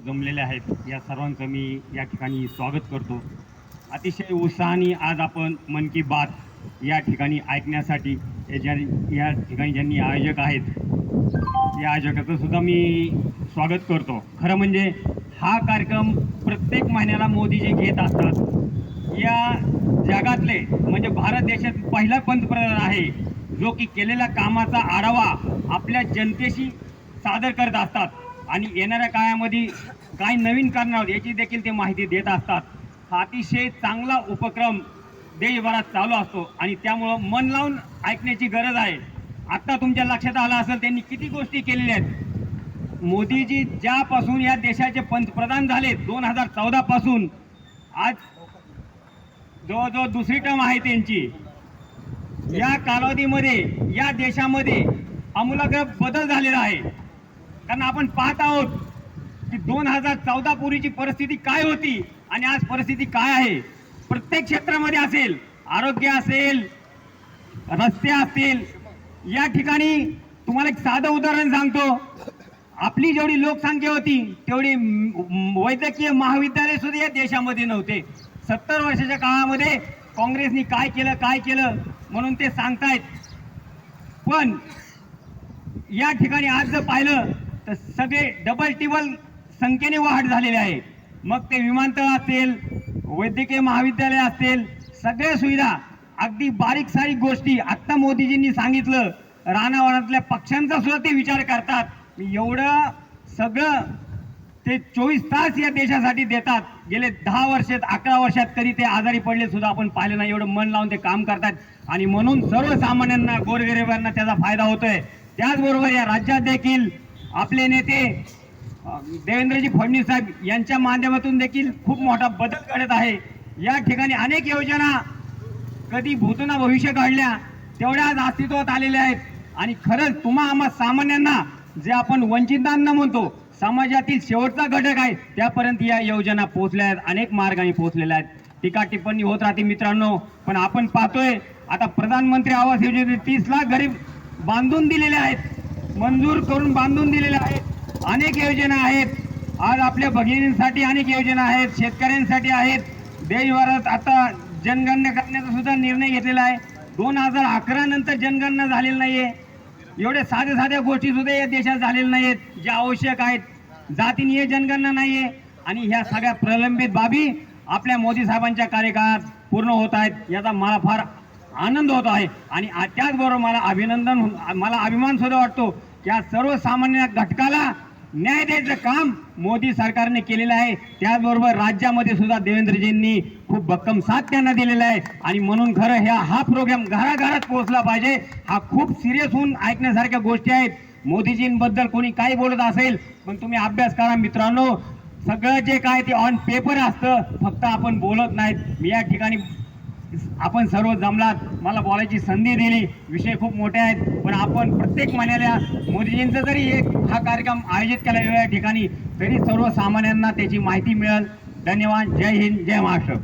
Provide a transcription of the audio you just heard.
जमलेले आहेत या सर्वांचं मी या ठिकाणी स्वागत करतो. अतिशय उत्साहाने आज आपण मन की बात या ठिकाणी ऐकण्यासाठी या ठिकाणी ज्यांनी आयोजक आहेत या आयोजकाचं सुद्धा मी स्वागत करतो. खरं म्हणजे हा कार्यक्रम प्रत्येक महिन्याला मोदीजी घेत असतात. या जगातले म्हणजे भारत देशात पहिला पंतप्रधान आहे जो की केलेल्या कामाचा आढावा आपल्या जनतेशी सादर करत असतात आणि येणाऱ्या काळामध्ये काय नवीन करणार आहोत याची देखील ते माहिती देत असतात. हा अतिशय चांगला उपक्रम देशभरात चालू असतो आणि त्यामुळं मन लावून ऐकण्याची गरज आहे. आत्ता तुमच्या लक्षात आलं असेल त्यांनी किती गोष्टी केलेल्या आहेत. मोदीजी ज्यापासून या देशाचे पंतप्रधान झाले 2014 पासून आज जवळजवळ दुसरी टर्म आहे त्यांची. या कालावधीमध्ये या देशामध्ये आमूलाग्र बदल झालेला आहे. कारण आपण पाहत आहोत की 2014 पूर्वीची परिस्थिती काय होती आणि आज परिस्थिती काय आहे. प्रत्येक क्षेत्रामध्ये असेल, आरोग्य असेल, रस्ते असतील. या ठिकाणी तुम्हाला एक साधं उदाहरण सांगतो. आपली जेवढी लोकसंख्या होती तेवढी वैद्यकीय महाविद्यालय सुद्धा या देशामध्ये नव्हते. 70 वर्षाच्या काळामध्ये काँग्रेसनी काय केलं म्हणून ते सांगतायत. पण या ठिकाणी आज जर पाहिलं तर सगळे डबल टिबल संख्येने वाढ झालेली आहे. मग ते विमानतळ असेल, वैद्यकीय महाविद्यालय असेल, सगळ्या सुविधा अगदी बारीक सारीक गोष्टी. आत्ता मोदीजींनी सांगितलं रानावनातल्या पक्ष्यांचा सुद्धा ते विचार करतात. एवढं सगळं ते 24 तास या देशासाठी देतात. गेले 10 वर्षात 11 वर्षात कधी ते आजारी पडले सुद्धा आपण पाहिलं नाही. एवढं मन लावून ते काम करतात आणि म्हणून सर्वसामान्यांना गोरगरिबांना त्याचा फायदा होतोय. त्याचबरोबर या राज्यात देखील आपले नेते देवेंद्रजी फडणवीस साहेब यांच्या माध्यमातून देखील खूप मोठा बदल घडत आहे. या ठिकाणी अनेक योजना कधी भूतना भविष्य घडल्या तेवढ्या आज अस्तित्वात आलेल्या आहेत. आणि खरंच आम्हा सामान्यांना जे आपण वंचितांना म्हणतो समाजातील शेवटचा घटक आहे त्यापर्यंत या योजना पोहोचल्या आहेत, अनेक मार्गाने पोहोचलेल्या आहेत. टीका टिप्पणी होत राहते मित्रांनो, पण आपण पाहतोय आता प्रधानमंत्री आवास योजनेत 30 लाख गरीब बांधून दिलेले आहेत, मंजूर करून बांधून दिलेले आहेत. अनेक योजना आहेत. आज आपल्या भगिनींसाठी अनेक योजना आहेत, शेतकऱ्यांसाठी आहेत. देशभरात आता जनगणना करण्याचा सुद्धा निर्णय घेतलेला आहे. 2011 नंतर जनगणना झालेली नाहीये. एवढे साध्या गोष्टी सुद्धा या देशात झालेल्या नाहीत ज्या आवश्यक आहेत. जातीनीय जनगणना नाहीये आणि ह्या सगळ्या प्रलंबित बाबी आपल्या मोदी साहेबांच्या कार्यकाळात पूर्ण होत आहेत. याचा मला फार आनंद होत आहे आणि त्याचबरोबर मला अभिमान सुद्धा वाटतो की या सर्वसामान्य घटकाला न्याय द्यायचं काम मोदी सरकारने केलेलं आहे. त्याचबरोबर राज्यामध्ये सुद्धा देवेंद्रजींनी खूप भक्कम साथ त्यांना दिलेला आहे आणि म्हणून खरं हा प्रोग्राम घराघरात पोहोचला पाहिजे. हा खूप सिरियस होऊन ऐकण्यासारख्या गोष्टी आहेत. मोदीजींबद्दल कोणी काही बोलत असेल पण तुम्ही अभ्यास करा मित्रांनो. सगळं जे काय ते ऑन पेपर असतं, फक्त आपण बोलत नाहीत. मी या ठिकाणी आपण सर्व जमलात, मला बोलायची संधी दिली. विषय खूप मोठे आहेत पण आपण प्रत्येक महिन्याला मोदीजींचा जरी हा कार्यक्रम आयोजित केला वेगवेगळ्या ठिकाणी तरी सर्वसामान्यांना त्याची माहिती मिळेल. धन्यवाद. जय हिंद, जय महाराष्ट्र.